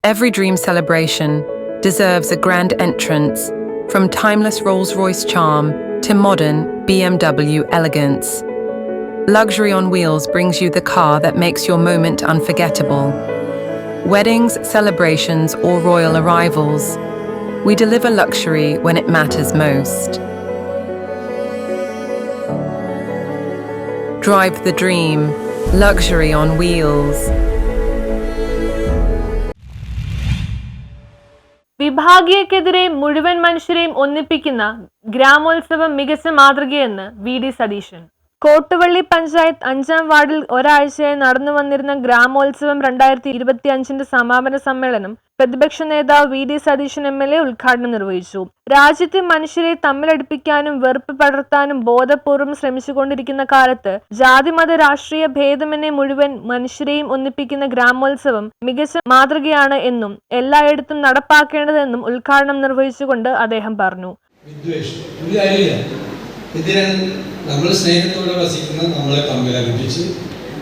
Every dream celebration deserves a grand entrance, from timeless Rolls-Royce charm to modern BMW elegance. Luxury on Wheels brings you the car that makes your moment unforgettable. Weddings, celebrations, or royal arrivals, we deliver luxury when it matters most. Drive the dream, luxury on wheels. വിഭാഗീയക്കെതിരെ മുഴുവൻ മനുഷ്യരെയും ഒന്നിപ്പിക്കുന്ന ഗ്രാമോത്സവം മികച്ച മാതൃകയെന്ന് VD. Satheesan. Kottuvally panchayat 5-ാം വാർഡിൽ ഒരാഴ്ചയായി നടന്നു വന്നിരുന്ന ഗ്രാമോത്സവം 2025 സമാപന സമ്മേളനം പ്രതിപക്ഷ നേതാവ് വി.ഡി. സതീശൻ എം.എൽ.എ. ഉദ്ഘാടനം നിർവഹിച്ചു. രാജ്യത്തെ മനുഷ്യരെ തമ്മിലടിപ്പിക്കാനും വെറുപ്പ് പടർത്താനും ബോധപൂർവം ശ്രമിച്ചുകൊണ്ടിരിക്കുന്ന കാലത്ത് ജാതിമത രാഷ്ട്രീയ ഭേദമെന്നെ മുഴുവൻ മനുഷ്യരെയും ഒന്നിപ്പിക്കുന്ന ഗ്രാമോത്സവം മികച്ച മാതൃകയാണ് എന്നും എല്ലായിടത്തും നടപ്പാക്കേണ്ടതെന്നും ഉദ്ഘാടനം നിർവഹിച്ചുകൊണ്ട് അദ്ദേഹം പറഞ്ഞു. ഇതിനാണ് നമ്മൾ സ്നേഹത്തോടെ വസിക്കുന്ന നമ്മളെ തമ്മിലടിപ്പിച്ച്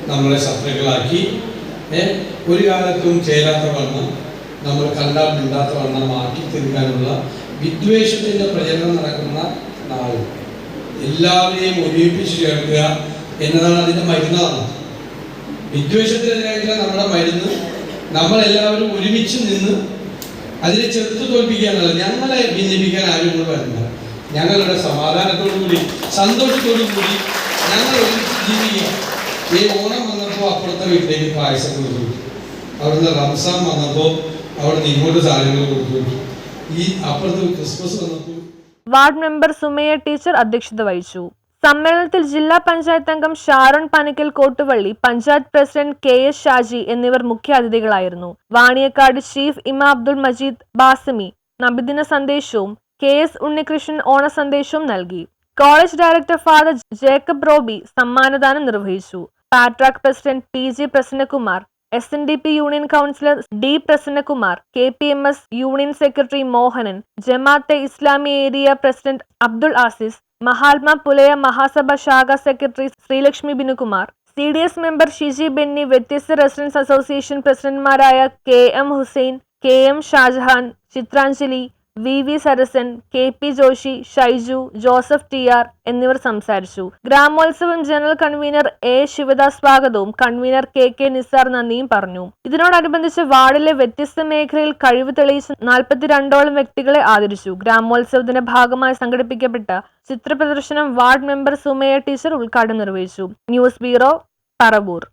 നമ്മളെ ശത്രുക്കളാക്കി ഒരു കാലത്തും ചേരാത്ത വണ്ണം നമ്മൾ കണ്ടാൽ മിണ്ടാത്ത വണ്ണം മാറ്റി തീർക്കാനുള്ള വിദ്വേഷത്തിൻ്റെ പ്രചരണം നടക്കുന്ന നാളും എല്ലാവരെയും ഒരുമിപ്പിച്ച് ചേർക്കുക എന്നതാണ് അതിൻ്റെ മരുന്നാണ്. വിദ്വേഷത്തിനെതിരായിട്ടുള്ള നമ്മുടെ മരുന്ന് നമ്മളെല്ലാവരും ഒരുമിച്ച് നിന്ന് അതിനെ ചെറുത്ത് തോൽപ്പിക്കുക എന്നുള്ളത്. ഞങ്ങളെ ഭിന്നിപ്പിക്കാൻ ആരും കൂടെ വരുന്നില്ല. ഞങ്ങളുടെ സമാധാനത്തോടുകൂടി സന്തോഷത്തോടുകൂടി ഞങ്ങൾ ഒരുമിച്ച് ജീവിക്കുക. ഈ ഓണം വന്നപ്പോൾ അപ്പുറത്തെ വീട്ടിലേക്ക് പായസം കൊടുത്തു, അവിടുന്ന് റംസാൻ വന്നപ്പോൾ അവിടുന്ന് ഇങ്ങോട്ട് സാധനങ്ങൾ കൊടുത്തു, ഈ അപ്പുറത്ത് ക്രിസ്മസ് വന്നപ്പോൾ. വാർഡ് മെമ്പർ സുമയ്യ ടീച്ചർ അധ്യക്ഷത വഹിച്ചു. സമ്മേളനത്തിൽ ജില്ലാ പഞ്ചായത്ത് അംഗം ഷാരോൺ പനക്കൽ കോട്ടുവള്ളി, പഞ്ചായത്ത് പ്രസിഡന്റ് കെ.എസ്. ഷാജി എന്നിവർ മുഖ്യ അതിഥികളായിരുന്നു. വാണിയക്കാട് ചീഫ് ഇമാം അബ്ദുൾ മജീദ് ബാസിമി നബിദിന സന്ദേശവും കെ.എസ്. ഉണ്ണികൃഷ്ണൻ ഓണ സന്ദേശവും നൽകി. College director father Jacob Roby സമ്മാനദാനം നിർവഹിച്ചു. പാട്രാക് president PG. Prasannakumar, SNDP union councillor D. Prasannakumar, KPMS union secretary Mohanan, Jamaat-e Islami area president Abdul Azis, Mahatma Pulaya Mahasabha ശാഖ secretary Sreelakshmi Binukumar, CDS member Shiji Benny, വ്യത്യസ്ത റെസിഡൻസ് അസോസിയേഷൻ പ്രസിഡന്റുമാരായ KM. Hussain, KM. Shajahan, Chithranjali, VV. Sarasan, KP. Joshi, Shaiju, Joseph TR. എന്നിവർ സംസാരിച്ചു. ഗ്രാമോത്സവം ജനറൽ കൺവീനർ എ. ശിവദാസ് സ്വാഗതവും കൺവീനർ കെ.കെ. നിസാർ നന്ദിയും പറഞ്ഞു. ഇതിനോടനുബന്ധിച്ച് വാർഡിലെ വ്യത്യസ്ത മേഖലയിൽ കഴിവ് തെളിയിച്ച 42ഓളം വ്യക്തികളെ ആദരിച്ചു. ഗ്രാമോത്സവത്തിന്റെ ഭാഗമായി സംഘടിപ്പിക്കപ്പെട്ട ചിത്രപ്രദർശനം വാർഡ് മെമ്പർ സുമയ്യ ടീച്ചർ ഉദ്ഘാടനം നിർവഹിച്ചു. News bureau, Paravur.